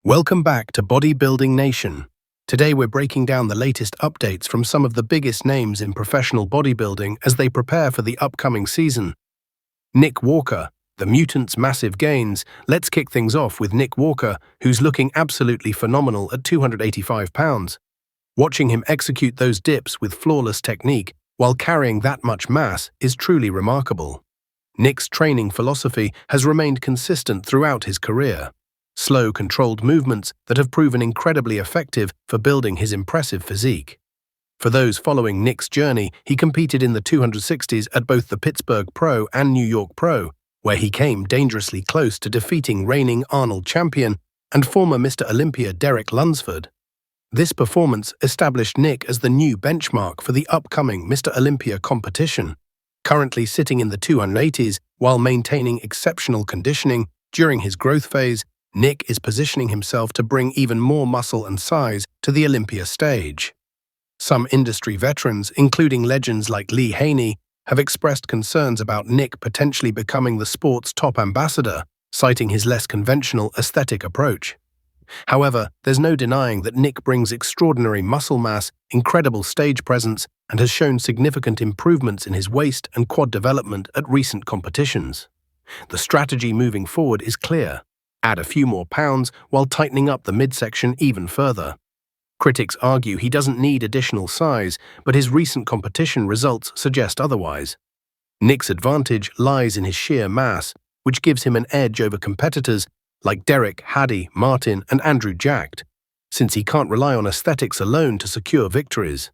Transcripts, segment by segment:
Welcome back to Bodybuilding Nation. Today we're breaking down the latest updates from some of the biggest names in professional bodybuilding as they prepare for the upcoming season. Nick Walker, the mutant's massive gains. Let's kick things off with Nick Walker, who's looking absolutely phenomenal at 285 pounds. Watching him execute those dips with flawless technique while carrying that much mass is truly remarkable. Nick's training philosophy has remained consistent throughout his career. Slow, controlled movements that have proven incredibly effective for building his impressive physique. For those following Nick's journey, he competed in the 260s at both the Pittsburgh Pro and New York Pro, where he came dangerously close to defeating reigning Arnold champion and former Mr. Olympia Derek Lunsford. This performance established Nick as the new benchmark for the upcoming Mr. Olympia competition. Currently sitting in the 280s while maintaining exceptional conditioning during his growth phase, Nick is positioning himself to bring even more muscle and size to the Olympia stage. Some industry veterans, including legends like Lee Haney, have expressed concerns about Nick potentially becoming the sport's top ambassador, citing his less conventional aesthetic approach. However, there's no denying that Nick brings extraordinary muscle mass, incredible stage presence, and has shown significant improvements in his waist and quad development at recent competitions. The strategy moving forward is clear. Add a few more pounds while tightening up the midsection even further. Critics argue he doesn't need additional size, but his recent competition results suggest otherwise. Nick's advantage lies in his sheer mass, which gives him an edge over competitors like Derek, Haddy, Martin, and Andrew Jacked, since he can't rely on aesthetics alone to secure victories.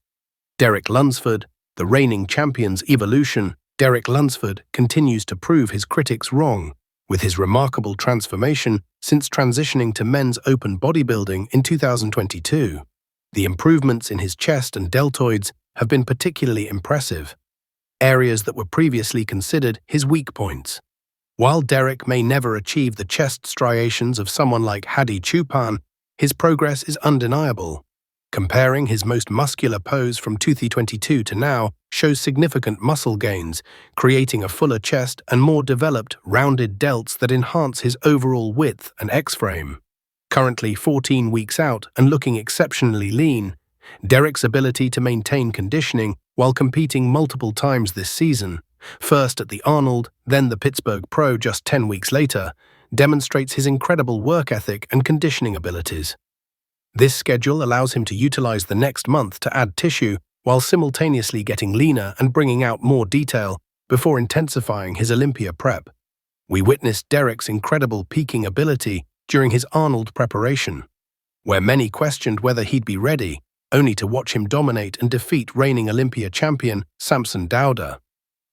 Derek Lunsford, the reigning champion's evolution. Derek Lunsford continues to prove his critics wrong, with his remarkable transformation since transitioning to men's open bodybuilding in 2022. The improvements in his chest and deltoids have been particularly impressive, areas that were previously considered his weak points. While Derek may never achieve the chest striations of someone like Hadi Chupan, his progress is undeniable. Comparing his most muscular pose from 2022 to now shows significant muscle gains, creating a fuller chest and more developed, rounded delts that enhance his overall width and X-frame. Currently 14 weeks out and looking exceptionally lean, Derek's ability to maintain conditioning while competing multiple times this season, first at the Arnold, then the Pittsburgh Pro just 10 weeks later, demonstrates his incredible work ethic and conditioning abilities. This schedule allows him to utilize the next month to add tissue while simultaneously getting leaner and bringing out more detail before intensifying his Olympia prep. We witnessed Derek's incredible peaking ability during his Arnold preparation, where many questioned whether he'd be ready, only to watch him dominate and defeat reigning Olympia champion Samson Dowda.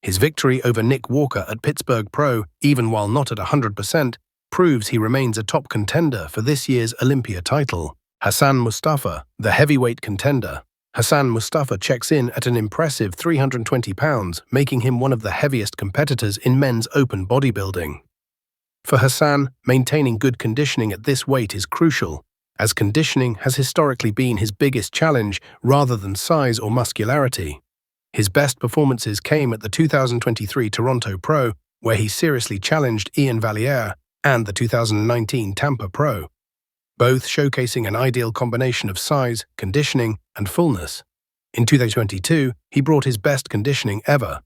His victory over Nick Walker at Pittsburgh Pro, even while not at 100%, proves he remains a top contender for this year's Olympia title. Hassan Mustafa, the heavyweight contender. Hassan Mustafa checks in at an impressive 320 pounds, making him one of the heaviest competitors in men's open bodybuilding. For Hassan, maintaining good conditioning at this weight is crucial, as conditioning has historically been his biggest challenge rather than size or muscularity. His best performances came at the 2023 Toronto Pro, where he seriously challenged Ian Valliere, and the 2019 Tampa Pro, both showcasing an ideal combination of size, conditioning, and fullness. In 2022, he brought his best conditioning ever,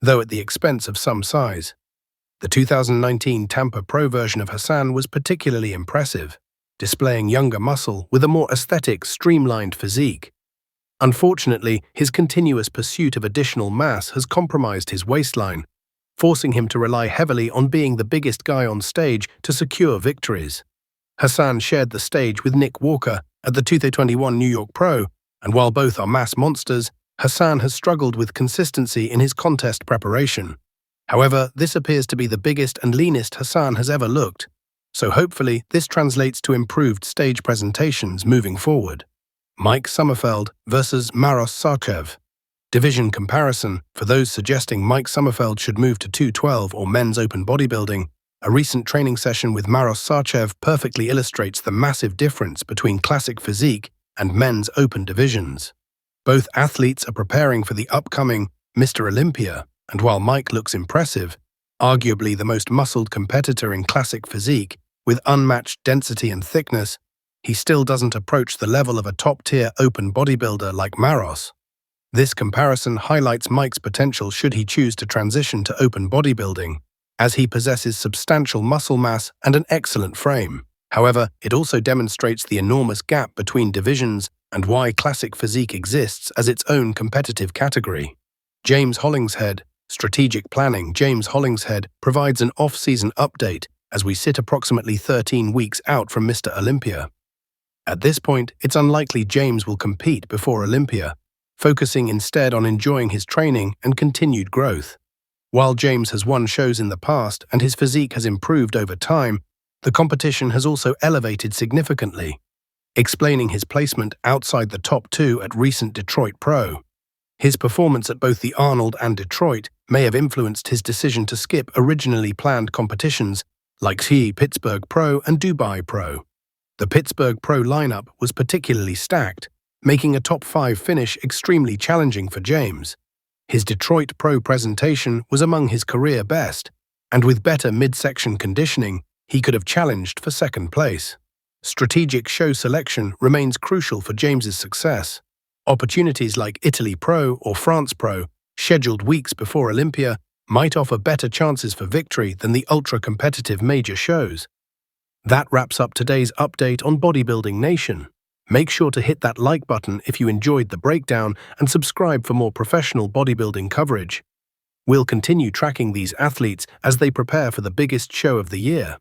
though at the expense of some size. The 2019 Tampa Pro version of Hassan was particularly impressive, displaying younger muscle with a more aesthetic, streamlined physique. Unfortunately, his continuous pursuit of additional mass has compromised his waistline, forcing him to rely heavily on being the biggest guy on stage to secure victories. Hassan shared the stage with Nick Walker at the 2021 New York Pro, and while both are mass monsters, Hassan has struggled with consistency in his contest preparation. However, this appears to be the biggest and leanest Hassan has ever looked, so hopefully this translates to improved stage presentations moving forward. Mike Sommerfeld versus Maros Sarcev. Division comparison. For those suggesting Mike Sommerfeld should move to 212 or men's open bodybuilding, a recent training session with Maros Sarcev perfectly illustrates the massive difference between classic physique and men's open divisions. Both athletes are preparing for the upcoming Mr. Olympia, and while Mike looks impressive, arguably the most muscled competitor in classic physique, with unmatched density and thickness, he still doesn't approach the level of a top-tier open bodybuilder like Maros. This comparison highlights Mike's potential should he choose to transition to open bodybuilding, as he possesses substantial muscle mass and an excellent frame. However, it also demonstrates the enormous gap between divisions and why classic physique exists as its own competitive category. James Hollingshead, Strategic Planning. James Hollingshead provides an off-season update as we sit approximately 13 weeks out from Mr. Olympia. At this point, it's unlikely James will compete before Olympia, focusing instead on enjoying his training and continued growth. While James has won shows in the past and his physique has improved over time, the competition has also elevated significantly, explaining his placement outside the top two at recent Detroit Pro. His performance at both the Arnold and Detroit may have influenced his decision to skip originally planned competitions like Pittsburgh Pro and Dubai Pro. The Pittsburgh Pro lineup was particularly stacked, making a top 5 finish extremely challenging for James. His Detroit Pro presentation was among his career best, and with better midsection conditioning, he could have challenged for second place. Strategic show selection remains crucial for James's success. Opportunities like Italy Pro or France Pro, scheduled weeks before Olympia, might offer better chances for victory than the ultra-competitive major shows. That wraps up today's update on Bodybuilding Nation. Make sure to hit that like button if you enjoyed the breakdown and subscribe for more professional bodybuilding coverage. We'll continue tracking these athletes as they prepare for the biggest show of the year.